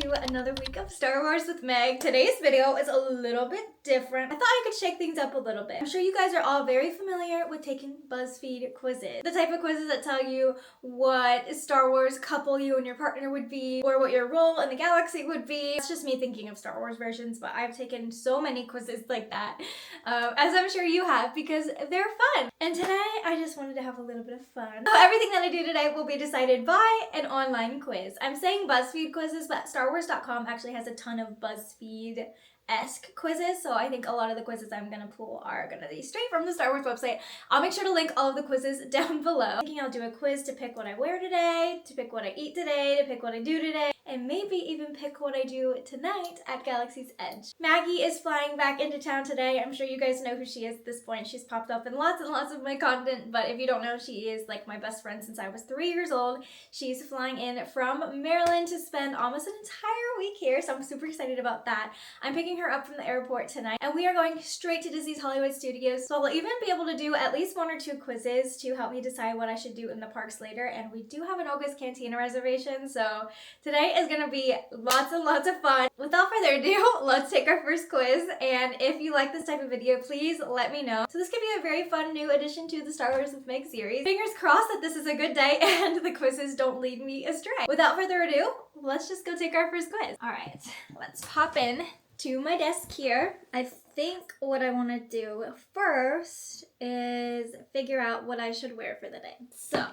to another week of Star Wars with Meg. Today's video is a little bit different. I thought I could shake things up a little bit. I'm sure you guys are all very familiar with taking BuzzFeed quizzes. The type of quizzes that tell you what Star Wars couple you and your partner would be, or what your role in the galaxy would be. It's just me thinking of Star Wars versions, but I've taken so many quizzes like that, as I'm sure you have, because they're fun. And today, I just wanted to have a little bit of fun. So everything that I do today will be decided by an online quiz. I'm saying BuzzFeed quizzes, but StarWars.com actually has a ton of BuzzFeed-esque quizzes, so I think a lot of the quizzes I'm gonna pull are gonna be straight from the Star Wars website. I'll make sure to link all of the quizzes down below. I'm thinking I'll do a quiz to pick what I wear today, to pick what I eat today, to pick what I do today, and maybe even pick what I do tonight at Galaxy's Edge. Maggie is flying back into town today. I'm sure you guys know who she is at this point. She's popped up in lots and lots of my content, but if you don't know, she is like my best friend since I was 3 years old. She's flying in from Maryland to spend almost an entire week here, so I'm super excited about that. I'm picking her up from the airport tonight, and we are going straight to Disney's Hollywood Studios, so I'll even be able to do at least 1 or 2 quizzes to help me decide what I should do in the parks later, and we do have an Ogas Cantina reservation, so today is gonna be lots and lots of fun. Without further ado, let's take our first quiz, and if you like this type of video, please let me know. So this could be a very fun new addition to the Star Wars with Meg series. Fingers crossed that this is a good day and the quizzes don't lead me astray. Without further ado, let's just go take our first quiz. All right, let's pop in to my desk here. I think what I want to do first is figure out what I should wear for the day. So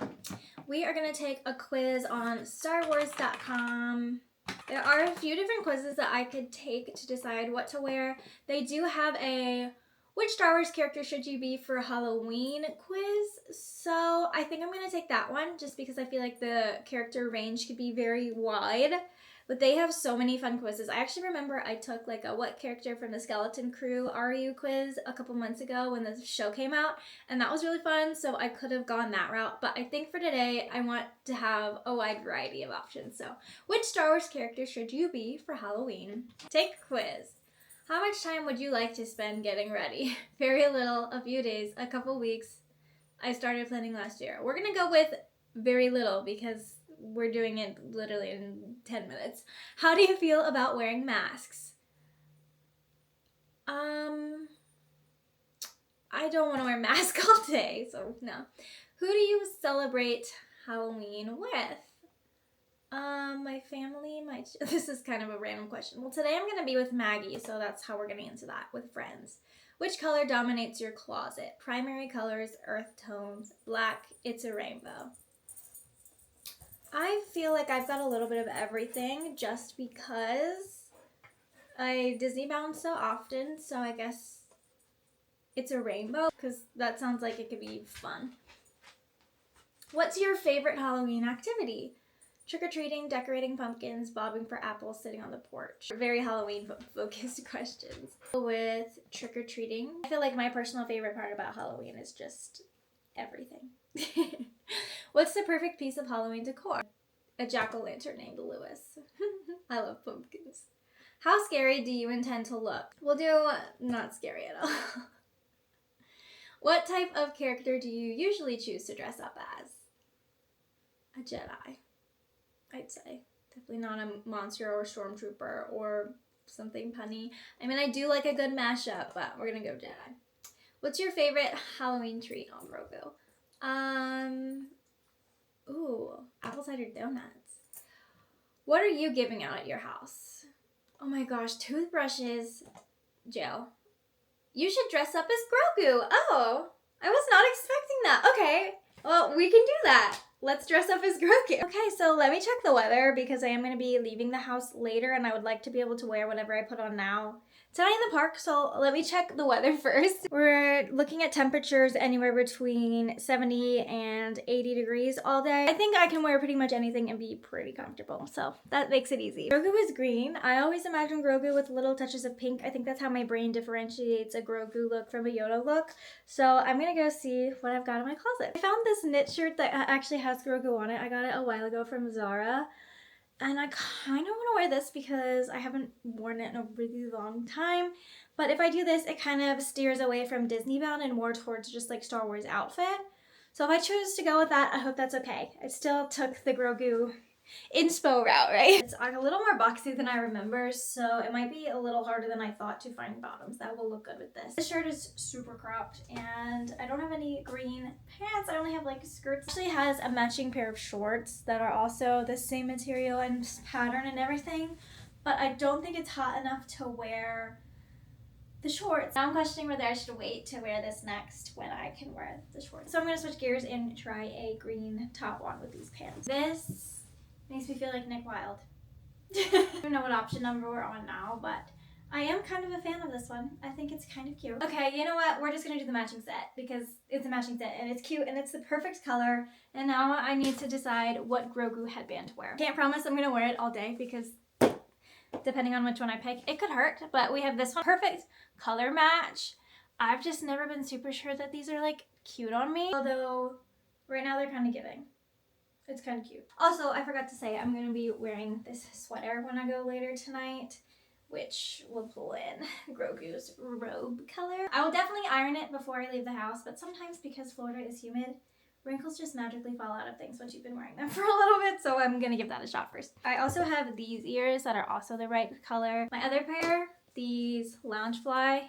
we are going to take a quiz on StarWars.com. There are a few different quizzes that I could take to decide what to wear. They do have a which Star Wars character should you be for Halloween quiz, so I think I'm going to take that one just because I feel like the character range could be very wide. But they have so many fun quizzes. I actually remember I took like a what character from the Skeleton Crew are you quiz a couple months ago when the show came out, and that was really fun, so I could have gone that route. But I think for today, I want to have a wide variety of options. So, which Star Wars character should you be for Halloween? Take a quiz. How much time would you like to spend getting ready? Very little, a few days, a couple weeks. I started planning last year. We're gonna go with very little because we're doing it literally in 10 minutes. How do you feel about wearing masks? I don't want to wear a mask all day, so no. Who do you celebrate Halloween with? My family, this is kind of a random question. Well, today I'm going to be with Maggie, so that's how we're going to answer that, with friends. Which color dominates your closet? Primary colors, earth tones, black, it's a rainbow. I feel like I've got a little bit of everything just because I Disneybound so often, so I guess it's a rainbow because that sounds like it could be fun. What's your favorite Halloween activity? Trick-or-treating, decorating pumpkins, bobbing for apples, sitting on the porch. Very Halloween-focused questions. With trick-or-treating, I feel like my personal favorite part about Halloween is just everything. What's the perfect piece of Halloween decor? A jack-o'-lantern named Lewis. I love pumpkins. How scary do you intend to look? We'll do not scary at all. What type of character do you usually choose to dress up as? A Jedi, I'd say. Definitely not a monster or stormtrooper or something punny. I mean, I do like a good mashup, but we're gonna go Jedi. What's your favorite Halloween treat on Grogu? Ooh, apple cider donuts. What are you giving out at your house? Oh my gosh, toothbrushes, gel. You should dress up as Grogu. Oh, I was not expecting that. Okay, well, we can do that. Let's dress up as Grogu. Okay, so let me check the weather because I am going to be leaving the house later and I would like to be able to wear whatever I put on now tonight in the park, so let me check the weather first. We're looking at temperatures anywhere between 70 and 80 degrees all day. I think I can wear pretty much anything and be pretty comfortable, so that makes it easy. Grogu is green. I always imagine Grogu with little touches of pink. I think that's how my brain differentiates a Grogu look from a Yoda look. So I'm gonna go see what I've got in my closet. I found this knit shirt that actually has Grogu on it. I got it a while ago from Zara. And I kind of want to wear this because I haven't worn it in a really long time. But if I do this, it kind of steers away from Disneybound and more towards just like Star Wars outfit. So if I choose to go with that, I hope that's okay. I still took the Grogu inspo route, right? It's like a little more boxy than I remember, so it might be a little harder than I thought to find bottoms that will look good with this. This shirt is super cropped, and I don't have any green pants. I only have like skirts. It actually has a matching pair of shorts that are also the same material and pattern and everything, but I don't think it's hot enough to wear the shorts. Now I'm questioning whether I should wait to wear this next when I can wear the shorts. So I'm gonna switch gears and try a green top on with these pants. This makes me feel like Nick Wilde. I don't know what option number we're on now, but I am kind of a fan of this one. I think it's kind of cute. Okay, you know what? We're just gonna do the matching set because it's a matching set and it's cute and it's the perfect color. And now I need to decide what Grogu headband to wear. Can't promise I'm gonna wear it all day because depending on which one I pick, it could hurt. But we have this one. Perfect color match. I've just never been super sure that these are like cute on me. Although right now they're kind of giving. It's kind of cute. Also, I forgot to say I'm going to be wearing this sweater when I go later tonight, which will pull in Grogu's robe color. I will definitely iron it before I leave the house, but sometimes because Florida is humid, wrinkles just magically fall out of things once you've been wearing them for a little bit, so I'm gonna give that a shot first. I also have these ears that are also the right color. My other pair, these Loungefly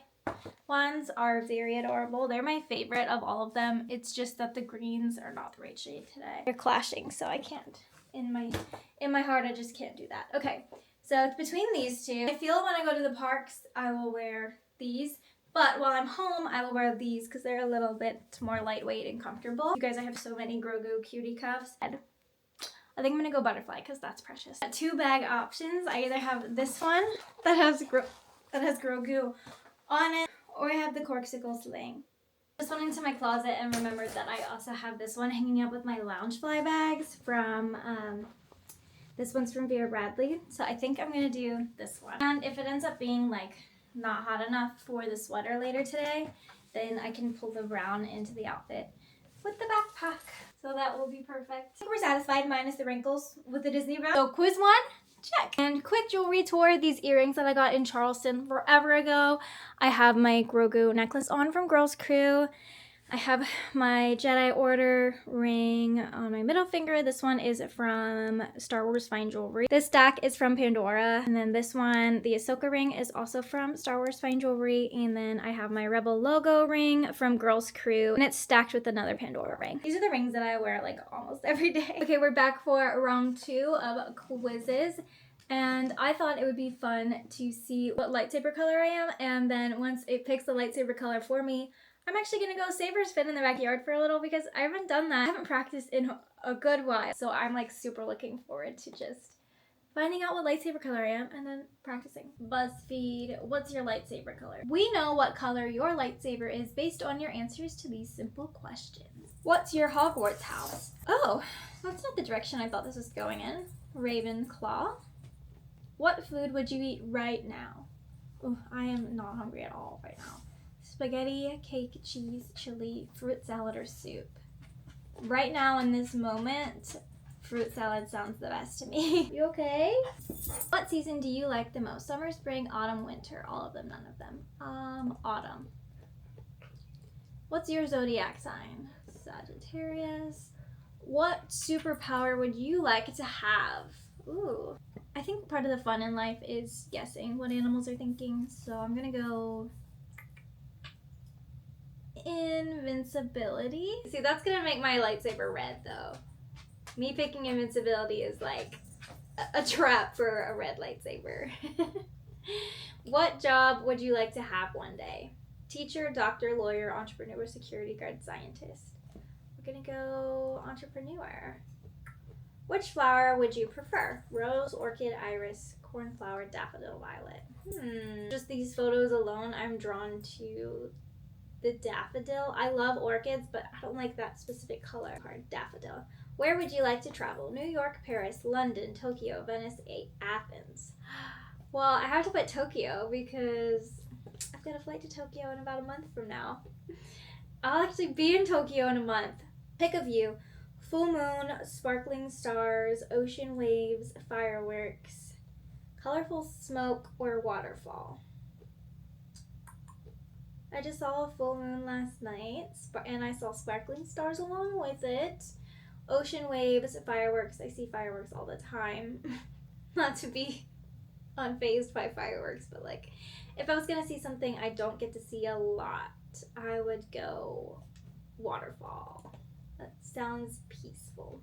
ones, are very adorable. They're my favorite of all of them. It's just that the greens are not the right shade today. They're clashing, so I can't. In my heart, I just can't do that. Okay, so between these two, I feel when I go to the parks, I will wear these. But while I'm home, I will wear these because they're a little bit more lightweight and comfortable. You guys, I have so many Grogu cutie cuffs. I think I'm gonna go butterfly because that's precious. Two bag options. I either have this one that has Grogu on it, or I have the corkscrew sling. Just went into my closet and remembered that I also have this one hanging up with my Loungefly bags from, this one's from Vera Bradley. So I think I'm gonna do this one. And if it ends up being like not hot enough for the sweater later today, then I can pull the brown into the outfit with the backpack. So that will be perfect. I think we're satisfied minus the wrinkles with the Disneybound. So quiz one, check. And quick jewelry tour, these earrings that I got in Charleston forever ago. I have my Grogu necklace on from Girls Crew. I have my Jedi Order ring on my middle finger. This one is from Star Wars Fine Jewelry. This stack is from Pandora. And then this one, the Ahsoka ring, is also from Star Wars Fine Jewelry. And then I have my Rebel logo ring from Girls Crew. And it's stacked with another Pandora ring. These are the rings that I wear like almost every day. Okay, we're back for round 2 of quizzes. And I thought it would be fun to see what lightsaber color I am. And then once it picks the lightsaber color for me, I'm actually gonna go saber spin in the backyard for a little because I haven't done that. I haven't practiced in a good while. So I'm like super looking forward to just finding out what lightsaber color I am and then practicing. BuzzFeed, what's your lightsaber color? We know what color your lightsaber is based on your answers to these simple questions. What's your Hogwarts house? Oh, that's not the direction I thought this was going in. Ravenclaw. What food would you eat right now? Oh, I am not hungry at all right now. Spaghetti, cake, cheese, chili, fruit salad, or soup. Right now in this moment, fruit salad sounds the best to me. You okay? What season do you like the most? Summer, spring, autumn, winter. All of them, none of them. Autumn. What's your zodiac sign? Sagittarius. What superpower would you like to have? Ooh. I think part of the fun in life is guessing what animals are thinking, so I'm gonna go invincibility. See, that's gonna make my lightsaber red though. Me picking invincibility is like a trap for a red lightsaber. What job would you like to have one day? Teacher, doctor, lawyer, entrepreneur, security guard, scientist. We're gonna go entrepreneur. Which flower would you prefer? Rose, orchid, iris, cornflower, daffodil, violet. Just these photos alone, I'm drawn to the daffodil. I love orchids, but I don't like that specific color. Daffodil. Where would you like to travel? New York, Paris, London, Tokyo, Venice, Athens. Well, I have to put Tokyo because I've got a flight to Tokyo in about a month from now. I'll actually be in Tokyo in a month. Pick a view. Full moon, sparkling stars, ocean waves, fireworks, colorful smoke, or waterfall. I just saw a full moon last night, and I saw sparkling stars along with it. Ocean waves, fireworks. I see fireworks all the time. Not to be unfazed by fireworks, but like if I was gonna see something I don't get to see a lot, I would go waterfall. That sounds peaceful.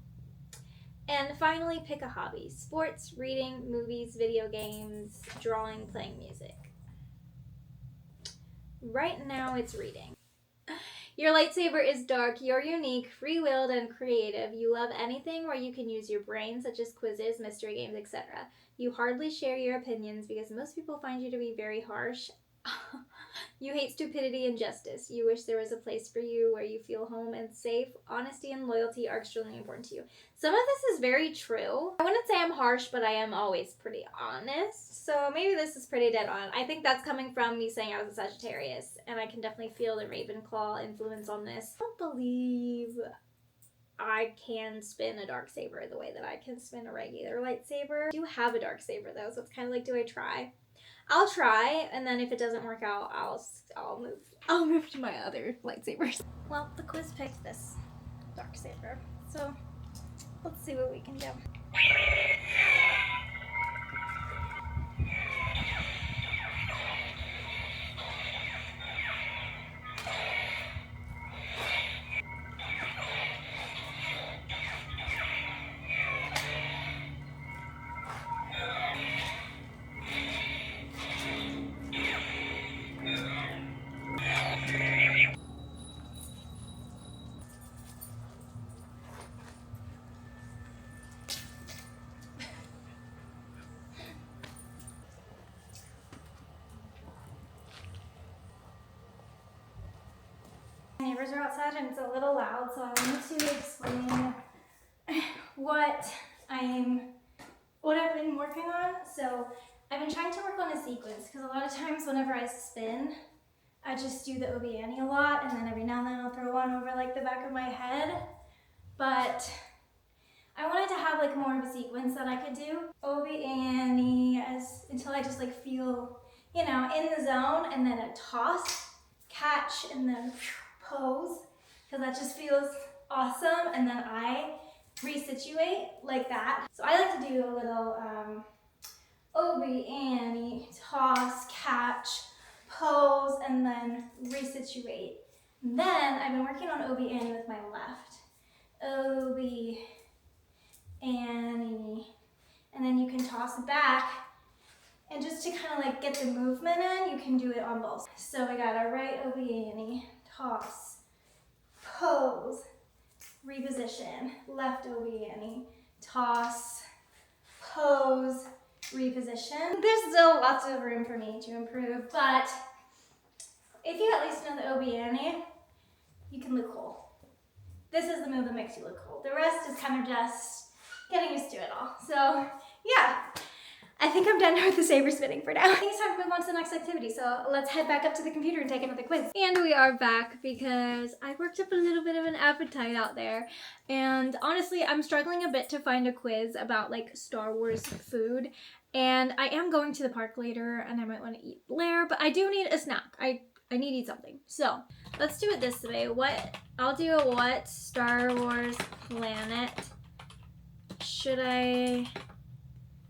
And finally, pick a hobby. Sports, reading, movies, video games, drawing, playing music. Right now it's reading. Your lightsaber is dark, you're unique, free-willed, and creative. You love anything where you can use your brain, such as quizzes, mystery games, etc. You hardly share your opinions because most people find you to be very harsh. You hate stupidity and justice. You wish there was a place for you where you feel home and safe. Honesty and loyalty are extremely important to you. Some of this is very true. I wouldn't say I'm harsh, but I am always pretty honest. So maybe this is pretty dead on. I think that's coming from me saying I was a Sagittarius, and I can definitely feel the Ravenclaw influence on this. I don't believe I can spin a dark saber the way that I can spin a regular lightsaber. I do have a dark saber though, so it's kind of like, do I try? I'll try, and then if it doesn't work out, I'll move to my other lightsabers. Well, the quiz picked this dark saber, so let's see what we can do. My neighbors are outside and it's a little loud, so I wanted to explain what I've been working on. So I've been trying to work on a sequence because a lot of times whenever I spin, I just do the Obi Annie a lot, and then every now and then I'll throw one over like the back of my head. But I wanted to have like more of a sequence that I could do Obi Annie until I just like feel, you know, in the zone, and then a toss, catch, and then pose, because that just feels awesome, and then I resituate like that. So I like to do a little Obi Annie, toss, catch, pose, and then resituate. And then I've been working on Obi Annie with my left. Obi Annie, and then you can toss it back, and just to kind of like get the movement in, you can do it on both. So we got our right Obi Annie, toss, pose, reposition, left Obi Annie, toss, pose, reposition. There's still lots of room for me to improve, but if you at least know the Obi Annie, you can look cool. This is the move that makes you look cool. The rest is kind of just getting used to it all. So yeah, I think I'm done with the saber spinning for now. I think it's time to move on to the next activity. So let's head back up to the computer and take another quiz. And we are back because I worked up a little bit of an appetite out there. And honestly, I'm struggling a bit to find a quiz about like Star Wars food. And I am going to the park later and I might want to eat there, but I do need a snack. I need to eat something. So let's do it this way. I'll do a what Star Wars planet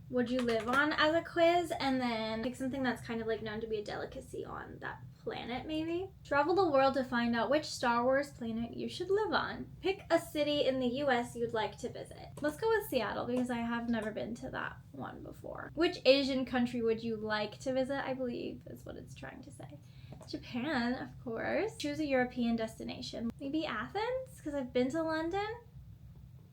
would you live on as a quiz, and then pick something that's kind of like known to be a delicacy on that planet maybe. Travel the world to find out which Star Wars planet you should live on. Pick a city in the US you'd like to visit. Let's go with Seattle because I have never been to that one before. Which Asian country would you like to visit, I believe is what it's trying to say. Japan, of course. Choose a European destination. Maybe Athens, because I've been to London.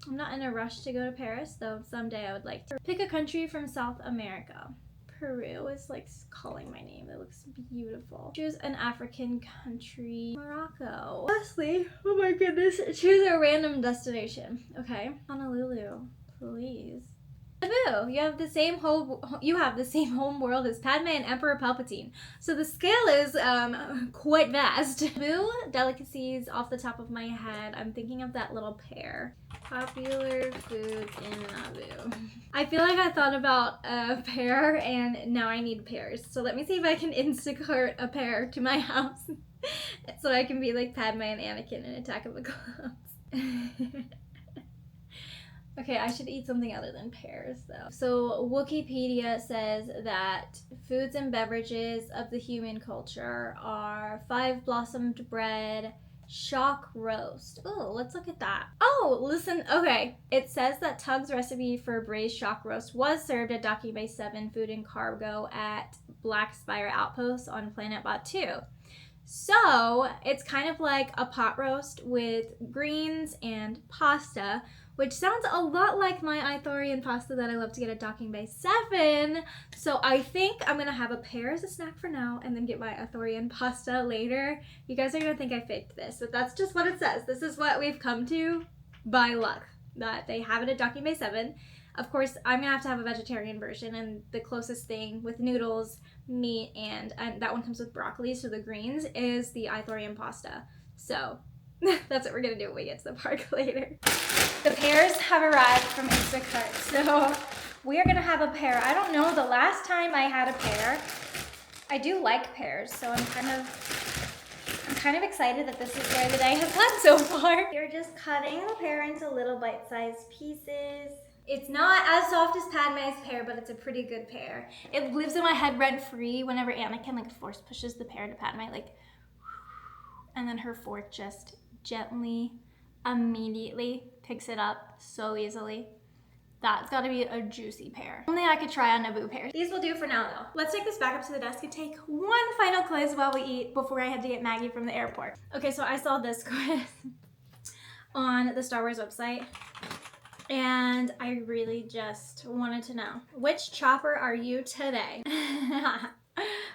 I'm not in a rush to go to Paris, though someday I would like to. Pick a country from South America. Peru is like calling my name. It looks beautiful. Choose an African country. Morocco. Lastly, oh my goodness, choose a random destination. Okay. Honolulu, please. Naboo, you have the same home world as Padme and Emperor Palpatine. So the scale is quite vast. Naboo delicacies off the top of my head. I'm thinking of that little pear. Popular foods in Naboo. I feel like I thought about a pear and now I need pears. So let me see if I can Instacart a pear to my house so I can be like Padme and Anakin in Attack of the Clones. Okay, I should eat something other than pears, though. So Wikipedia says that foods and beverages of the human culture are 5-blossomed bread, shock roast. Oh, let's look at that. Oh, listen. Okay, it says that Tug's recipe for braised shock roast was served at Docking Bay 7 Food and Cargo at Black Spire Outpost on Planet Batuu. So it's kind of like a pot roast with greens and pasta, which sounds a lot like my Ithorian pasta that I love to get at Docking Bay 7. So I think I'm going to have a pear as a snack for now and then get my Ithorian pasta later. You guys are going to think I faked this, but that's just what it says. This is what we've come to by luck, that they have it at Docking Bay 7. Of course, I'm going to have a vegetarian version, and the closest thing with noodles, meat, and that one comes with broccoli, so the greens, is the Ithorian pasta. So that's what we're going to do when we get to the park later. The pears have arrived from Instacart, so we are going to have a pear. I don't know the last time I had a pear. I do like pears, so I'm kind of excited that this is where the day has gone so far. You're just cutting the pear into little bite-sized pieces. It's not as soft as Padme's pear, but it's a pretty good pear. It lives in my head rent-free whenever Anakin like force pushes the pear to Padme, like, and then her fork just gently, immediately picks it up so easily. That's gotta be a juicy pear. Only I could try on Naboo pears. These will do for now though. Let's take this back up to the desk and take one final quiz while we eat before I had to get Maggie from the airport. Okay, so I saw this quiz on the Star Wars website, and I really just wanted to know, which chopper are you today?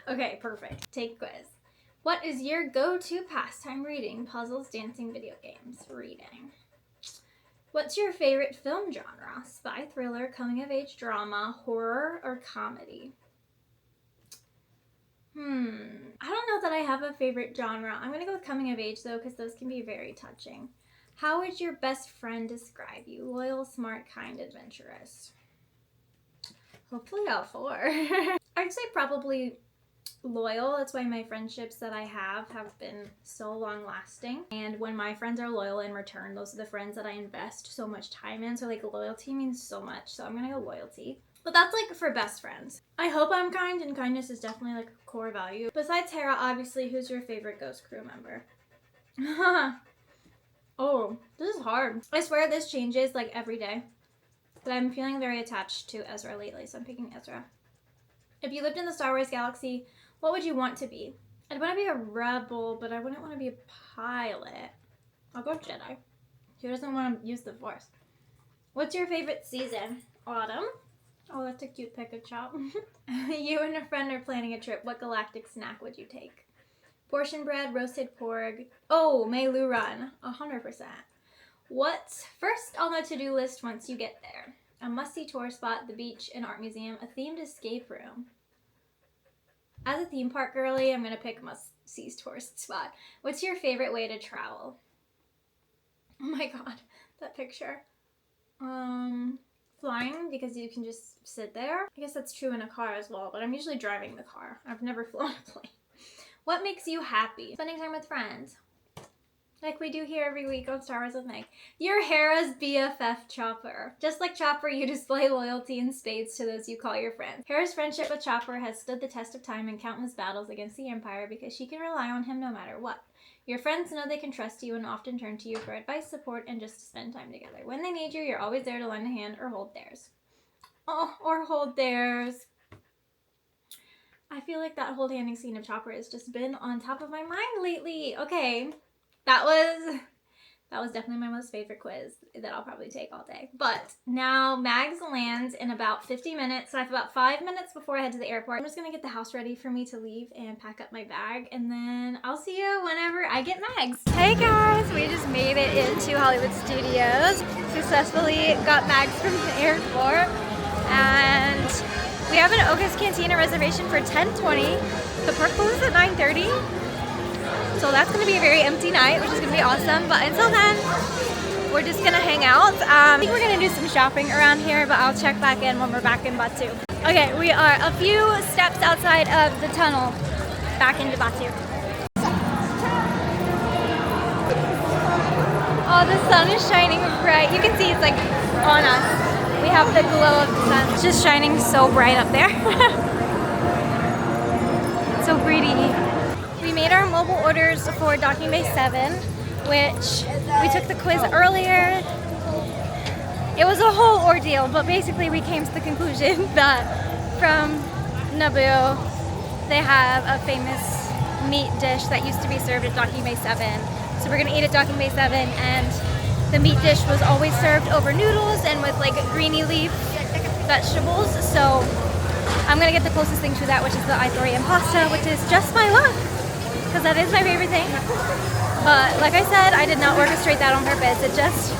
Okay, perfect. Take quiz. What is your go-to pastime? Reading, puzzles, dancing, video games. Reading. What's your favorite film genre? Spy thriller, coming-of-age drama, horror, or comedy? I don't know that I have a favorite genre. I'm gonna go with coming-of-age though, because those can be very touching. How would your best friend describe you? Loyal, smart, kind, adventurous. Hopefully all 4. I'd say probably loyal. That's why my friendships that I have been so long lasting. And when my friends are loyal in return, those are the friends that I invest so much time in. So like loyalty means so much. So I'm gonna go loyalty. But that's like for best friends. I hope I'm kind, and kindness is definitely like a core value. Besides Hera, obviously, who's your favorite Ghost crew member? Oh, this is hard. I swear this changes like every day. But I'm feeling very attached to Ezra lately, so I'm picking Ezra. If you lived in the Star Wars galaxy, what would you want to be? I'd want to be a rebel, but I wouldn't want to be a pilot. I'll go Jedi. Who doesn't want to use the Force? What's your favorite season? Autumn. Oh, that's a cute pick of chop. You and a friend are planning a trip. What galactic snack would you take? Portion bread, roasted pork. Oh, Meilu run. 100%. What's first on the to-do list once you get there? A must-see tour spot, the beach, an art museum, a themed escape room. As a theme park girly, I'm going to pick must-see tourist spot. What's your favorite way to travel? Oh my god, that picture. Flying, because you can just sit there. I guess that's true in a car as well, but I'm usually driving the car. I've never flown a plane. What makes you happy? Spending time with friends. Like we do here every week on Star Wars with Meg. You're Hera's BFF Chopper. Just like Chopper, you display loyalty in spades to those you call your friends. Hera's friendship with Chopper has stood the test of time in countless battles against the Empire because she can rely on him no matter what. Your friends know they can trust you and often turn to you for advice, support, and just to spend time together. When they need you, you're always there to lend a hand or hold theirs. Oh, or hold theirs. I feel like that whole handing scene of Chopper has just been on top of my mind lately. Okay, that was definitely my most favorite quiz that I'll probably take all day. But now Mags lands in about 50 minutes, so I have about 5 minutes before I head to the airport. I'm just gonna get the house ready for me to leave and pack up my bag, and then I'll see you whenever I get Mags. Hey guys, we just made it into Hollywood Studios. Successfully got Mags from the airport, and we have an Ogas Cantina reservation for 10:20. The park closes at 9:30. So that's going to be a very empty night, which is going to be awesome. But until then, we're just going to hang out. I think we're going to do some shopping around here, but I'll check back in when we're back in Batuu. Okay, we are a few steps outside of the tunnel back into Batuu. Oh, Oh, the sun is shining bright. You can see it's like on us. We have the glow of the sun. It's just shining so bright up there. So pretty. We made our mobile orders for Docking Bay 7, which we took the quiz earlier. It was a whole ordeal, but basically we came to the conclusion that from Naboo, they have a famous meat dish that used to be served at Docking Bay 7. So we're gonna eat at Docking Bay 7, and the meat dish was always served over noodles and with like greeny leaf vegetables. So I'm gonna get the closest thing to that, which is the Ithorian pasta, which is just my luck, because that is my favorite thing. But like I said, I did not orchestrate that on purpose. It just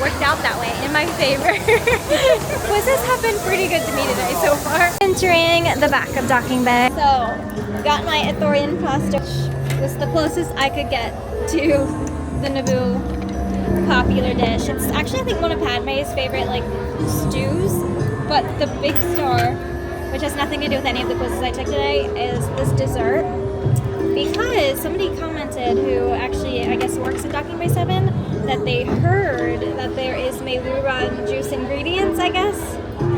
worked out that way in my favor. Quizzes have been pretty good to me today so far. Entering the back of Docking Bay. So, got my Ithorian pasta. This is the closest I could get to the Naboo popular dish. It's actually, I think, one of Padme's favorite like stews. But the big star, which has nothing to do with any of the quizzes I took today, is this dessert. Because somebody commented, who actually I guess works at Docking Bay 7, that they heard that there is Meiluran juice ingredients, I guess,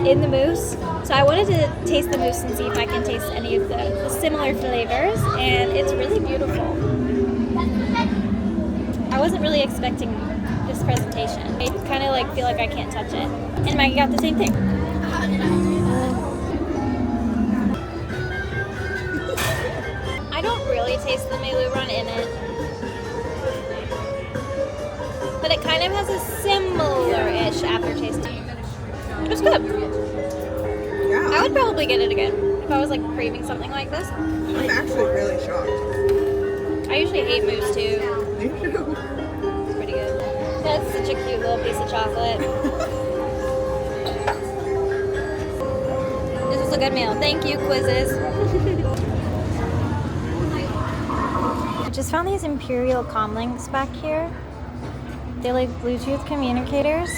in the mousse. So I wanted to taste the mousse and see if I can taste any of the similar flavors, and it's really beautiful. I wasn't really expecting this presentation. I kind of like feel like I can't touch it. And Maggie got the same thing. I don't really taste the Meiluran in it, but it kind of has a similar-ish aftertaste. It's good. Yeah. I would probably get it again if I was like craving something like this. I'm actually really shocked. I usually hate mousse too. Me too. It's pretty good. That's such a cute little piece of chocolate. This was a good meal. Thank you, quizzes. I just found these Imperial comlinks back here. They're like Bluetooth communicators.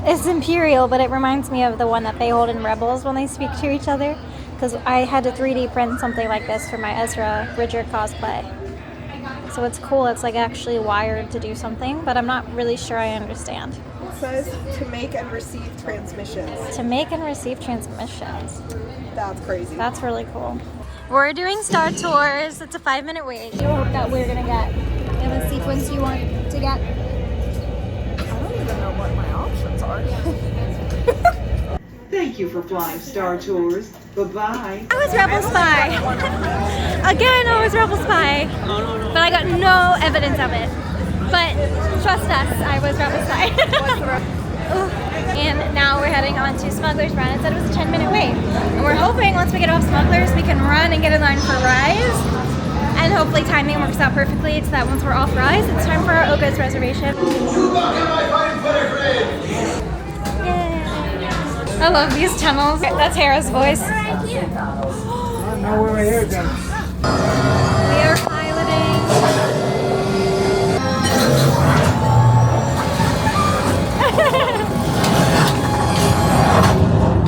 It's Imperial, but it reminds me of the one that they hold in Rebels when they speak to each other. Because I had to 3D print something like this for my Ezra Bridger cosplay. So it's cool, it's like actually wired to do something, but I'm not really sure I understand. It says to make and receive transmissions. To make and receive transmissions. That's crazy. That's really cool. We're doing Star Tours. It's a 5-minute wait. You hope that we're gonna get in the sequence you want to get. I don't even know what my options are. Thank you for flying Star Tours. Bye-bye. I was Rebel Spy. Again, I was Rebel Spy. But I got no evidence of it. But trust us, I was Rebel Spy. And now we're heading on to Smugglers Run. It said it was a 10-minute wait. And we're hoping once we get off Smugglers, we can run and get in line for Rise. And hopefully timing works out perfectly so that once we're off Rise, it's time for our Ogas reservation. Yay. I love these tunnels. That's Hera's voice. I know where my hair done. We are piloting.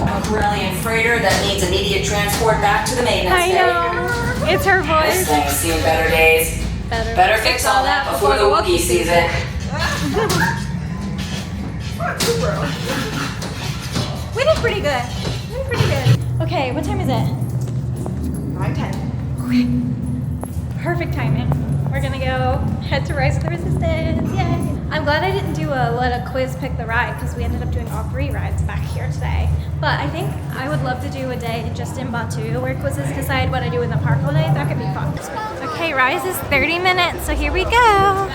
A brilliant freighter that needs immediate transport back to the maintenance I bay. know. It's her This voice. thing's seen better days. Better fix all that before the Wookiee sees it. We did pretty good. We did pretty good. Okay, what time is it? 9:10. Okay. Perfect timing. We're gonna go head to Rise of the Resistance. Yay! I'm glad I didn't do a let a quiz pick the ride because we ended up doing all 3 rides back here today. But I think I would love to do a day just in Batuu where quizzes decide what I do in the park all day. That could be fun. Okay, Rise is 30 minutes, so here we go.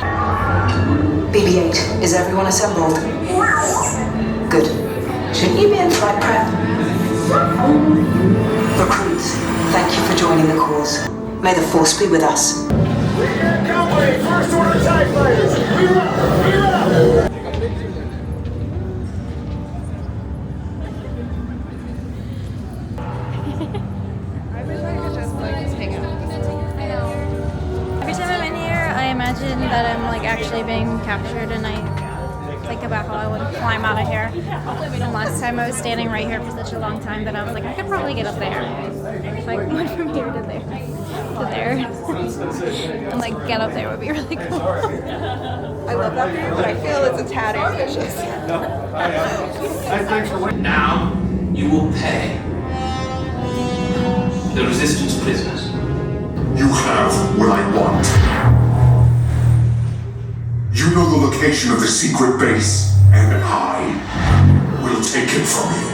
BB-8, is everyone assembled? Good. Shouldn't you be in flight prep? Recruits, thank you for joining the cause. May the Force be with us. Cowboy, first order TIE fighters! We're up! I wish I could just like hang out. I know. Every time I'm in here, I imagine that I'm like actually being captured and I think about how I would climb out of here. And last time I was standing right here for such a long time that I was like, I could probably get up there. If I went from here to there. to there. And like get up there would be really cool. I love that view, but I feel it's a tad ambitious. Now you will pay. The resistance prisoners. You have what I want. You know the location of the secret base, and I will take it from you.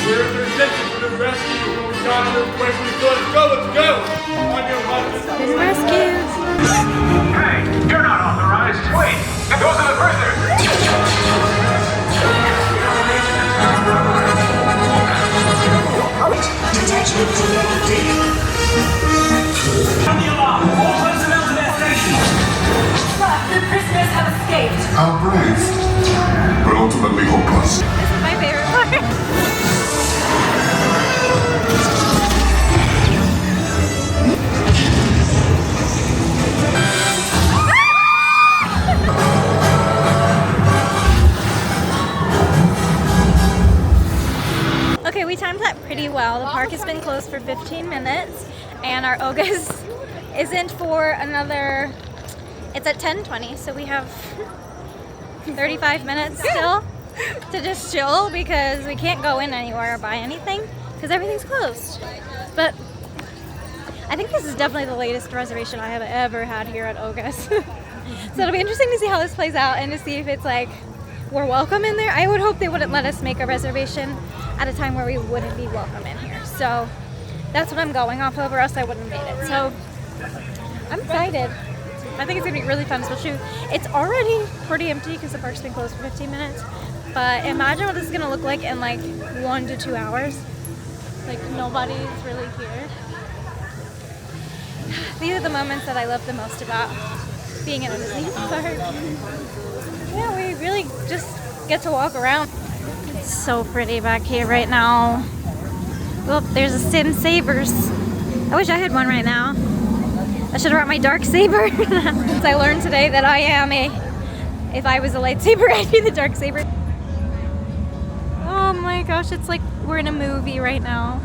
We're in resistance for the rescue. We got to move quick. Let's go. On your marches. Been rescued. Hey, you're not authorized. Wait, those are the prisoners. Detection of TNT. On the alarm. All personnel to their stations. The prisoners have escaped. How brave, but ultimately hopeless. This is my favorite part. Okay, we timed that pretty well. The park has been closed for 15 minutes and our Ogas isn't for another, it's at 10:20, so we have 35 minutes still to just chill because we can't go in anywhere or buy anything because everything's closed. But I think this is definitely the latest reservation I have ever had here at Ogas. So it'll be interesting to see how this plays out and to see if it's like we're welcome in there. I would hope they wouldn't let us make a reservation at a time where we wouldn't be welcome in here. So that's what I'm going off of, or else I wouldn't have made it. So I'm excited. I think it's gonna be really fun, especially it's already pretty empty because the park's been closed for 15 minutes. But imagine what this is gonna look like in like 1 to 2 hours. Like nobody's really here. These are the moments that I love the most about being in a Disney park. Yeah, we really just get to walk around. It's so pretty back here right now. Oh, there's a sabers. I wish I had one right now. I should have brought my dark saber. Since I learned today that I am if I was a lightsaber, I'd be the dark saber. Oh my gosh, it's like we're in a movie right now.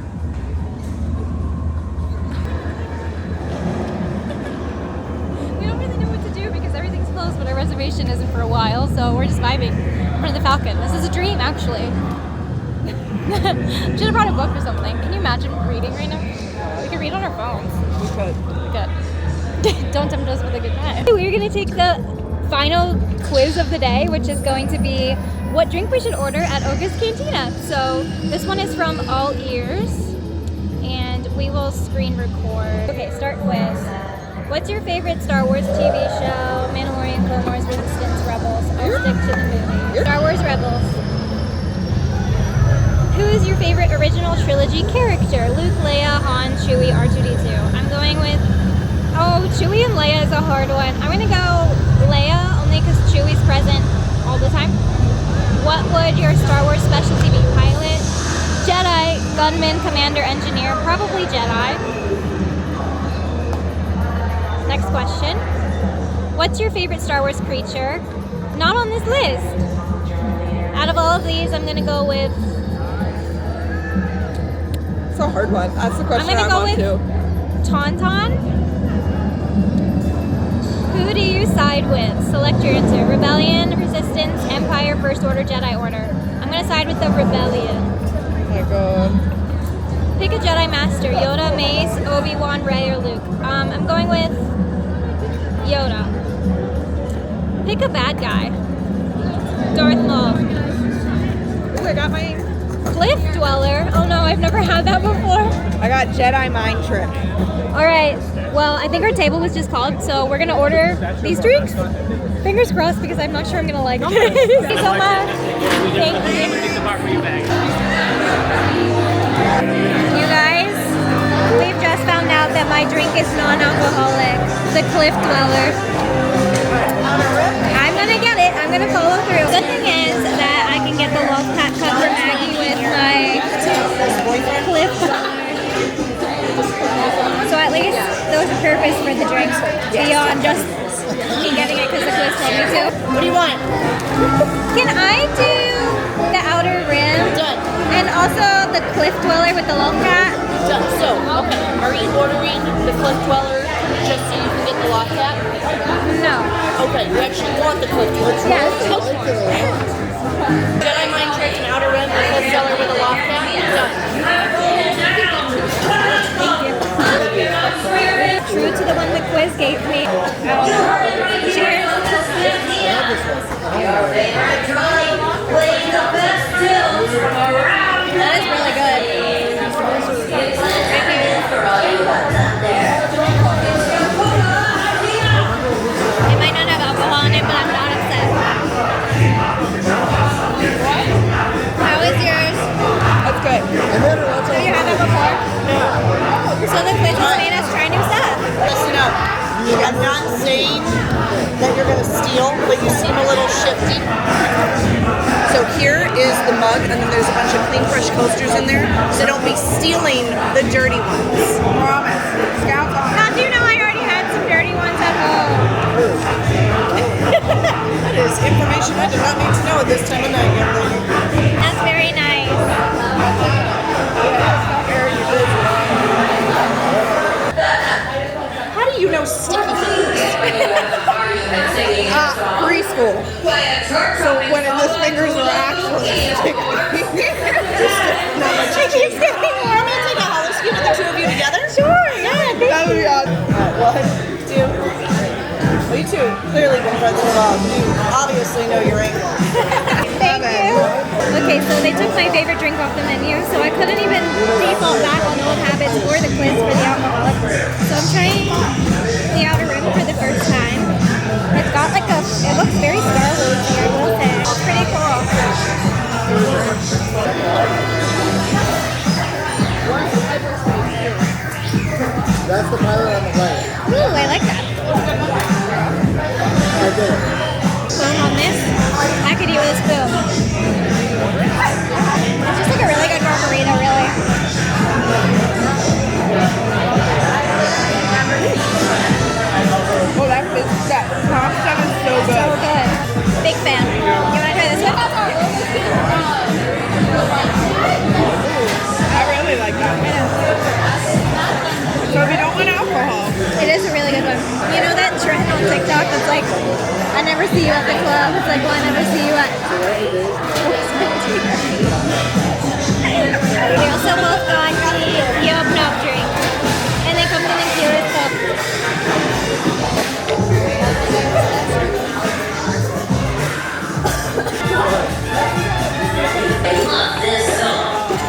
We don't really know what to do because everything's closed, but our reservation isn't for a while, so we're just vibing in front of the Falcon. This is a dream, actually. Should have brought a book or something. Can you imagine reading right now? We could read on our phones. We could. Good. Don't tempt us with a good time. We're gonna take the final quiz of the day, which is going to be what drink we should order at Ogas Cantina. So this one is from All Ears, and we will screen record. Okay, start quiz. What's your favorite Star Wars TV show? Mandalorian, Clone Wars, Resistance, Rebels. I'll stick to the movie. Star Wars Rebels. Who is your favorite original trilogy character? Luke, Leia, Han, Chewie, R2-D2. I'm going with, Chewie and Leia is a hard one. I'm gonna go Leia, only because Chewie's present all the time. What would your Star Wars specialty be? Pilot, Jedi, gunman, commander, engineer. Probably Jedi. Next question. What's your favorite Star Wars creature? Not on this list. Out of all of these, I'm gonna go with, It's a hard one. That's the question I'm I gonna go want with to. Tauntaun. Who do you side with? Select your answer. Rebellion, Resistance, Empire, First Order, Jedi Order. I'm gonna side with the Rebellion. Oh my god. Pick a Jedi Master. Yoda, Mace, Obi-Wan, Rey, or Luke. I'm going with Yoda. Pick a bad guy. Darth Maul. Ooh, I got my... Cliff Dweller. Oh no, I've never had that before. I got Jedi Mind Trick. Alright, well, I think our table was just called, so we're gonna order these drinks. Fingers crossed because I'm not sure I'm gonna like it. Thank you so much. Thank you. You guys, we've just found out that my drink is non-alcoholic. The Cliff Dweller. I'm gonna get it. I'm gonna follow through. The thing is that I can get the Wolf Pack cup for Maggie with my Cliff Dweller. So at least there was a purpose for the drinks beyond just me getting it because the quiz told me to. What do you want? Can I do the outer rim? Done. And also the cliff dweller with the lol cat? Done. So, okay. Are you ordering the Cliff Dweller just so you can get the lock cap? No. Okay, you actually want the Cliff Dweller. Yes. Jedi Mind Trick and Outer Rim, the Cliff Dweller with a lock cap? Done. True to the one the quiz gave me. Cheers. That is really good. It might not have alcohol in it, but I'm not upset. How is yours? That's good. Have you had that before? No. So the quiz has made us try new stuff. Listen up. I'm not saying that you're going to steal, but you seem a little shifty. So here is the mug, and then there's a bunch of clean, fresh coasters in there. So don't be stealing the dirty ones. Promise. Scouts on. How do you know I already had some dirty ones at home? That is information I did not need to know at this time of night, young lady. That's very nice. How do you know sticky fingers? Preschool. So when his fingers are actually sticky. She keeps getting warm. I'm gonna take a hollow scoop with the two of you together. Sure, yeah. That would be awesome. Alright, 1, 2. Well, you two clearly been friends for a while. You obviously know your angle. Thank you. Okay, so they took my favorite drink off the menu, so I couldn't even default back on old habits or the quiz for the alcoholic. So I'm trying the outer rim for the first time. It's got like it looks very Star Wars-y, I will say. It's pretty cool. That's the pilot on the right. Ooh, I like that. Right there. Spoon on this, I could eat with a spoon. It's just like a really good margarita, really. Oh, that pasta is so good. So good. Big fan. You want to try this one? I really like that. So if you don't want alcohol. It is a really good one. You know that trend on TikTok that's like, I never see you at the club. It's like, well, I never see you at... They also both got the open up drink. And they come in the cutest cup.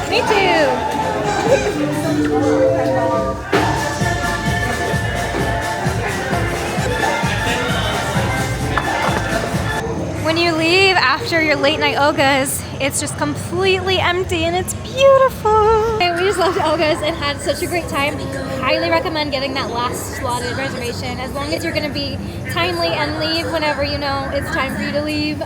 Me too. When you leave after your late night Ogas, it's just completely empty and it's beautiful. And we just left Ogas and had such a great time. Highly recommend getting that last slotted reservation as long as you're gonna be timely and leave whenever you know it's time for you to leave.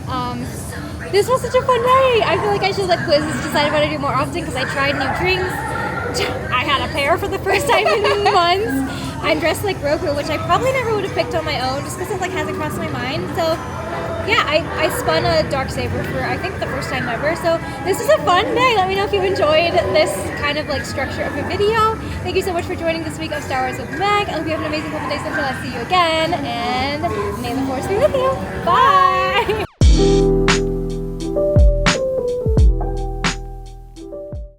This was such a fun night. I feel like I should let quizzes decide what I do more often because I tried new drinks. I had a pair for the first time in months. I'm dressed like Grogu, which I probably never would have picked on my own just because it like hasn't crossed my mind. So yeah, I spun a dark saber for I think the first time ever. So this is a fun day. Let me know if you enjoyed this kind of like structure of a video. Thank you so much for joining this week of Star Wars with Meg. I hope you have an amazing couple days until I see you again, and may the Force be with you. Bye.